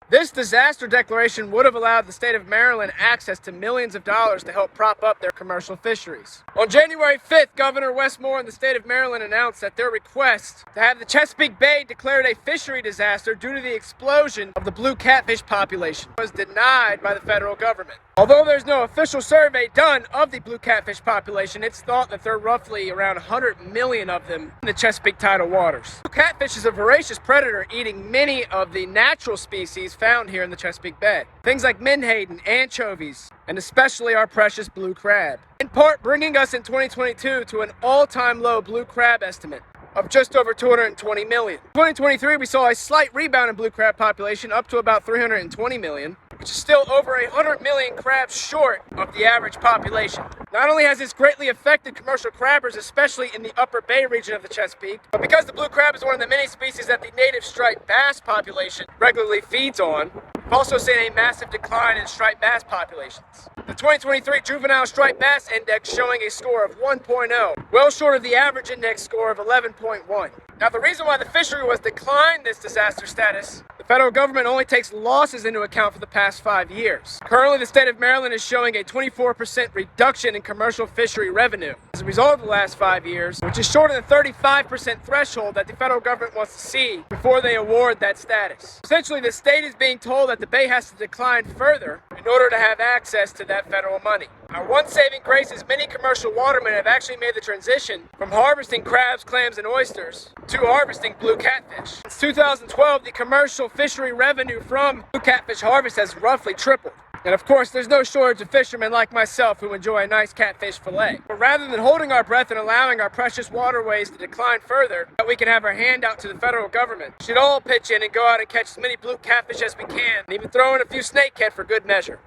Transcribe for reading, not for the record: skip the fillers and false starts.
This disaster declaration would have allowed the state of Maryland access to millions of dollars to help prop up their commercial fisheries. On January 5th, Governor Westmore and the state of Maryland announced that their request to have the Chesapeake Bay declared a fishery disaster due to the explosion of the blue catfish population was denied by the federal government. Although there's no official survey done of the blue catfish population, it's thought that there are roughly around 100 million of them in the Chesapeake tidal waters. Blue catfish is a voracious predator, eating many of the natural species found here in the Chesapeake Bay. Things like menhaden, anchovies, and especially our precious blue crab. In part, bringing us in 2022 to an all-time low blue crab estimate of just over 220 million. In 2023, we saw a slight rebound in blue crab population up to about 320 million, which is still over 100 million crabs short of the average population. Not only has this greatly affected commercial crabbers, especially in the upper bay region of the Chesapeake, but because the blue crab is one of the many species that the native striped bass population regularly feeds on, we've also seen a massive decline in striped bass populations. The 2023 Juvenile Striped Bass Index showing a score of 1.0, well short of the average index score of 11.1. Now, the reason why the fishery was declined this disaster status, the federal government only takes losses into account for the past 5 years. Currently, the state of Maryland is showing a 24% reduction in commercial fishery revenue as a result of the last 5 years, which is short of the 35% threshold that the federal government wants to see before they award that status. Essentially, the state is being told that the bay has to decline further in order to have access to that federal money. Now, one saving grace is many commercial watermen have actually made the transition from harvesting crabs, clams, and oysters to harvesting blue catfish. Since 2012, the commercial fishery revenue from blue catfish harvest has roughly tripled. And of course, there's no shortage of fishermen like myself who enjoy a nice catfish fillet. But rather than holding our breath and allowing our precious waterways to decline further, that we can have our hand out to the federal government, we should all pitch in and go out and catch as many blue catfish as we can, and even throw in a few snakehead for good measure.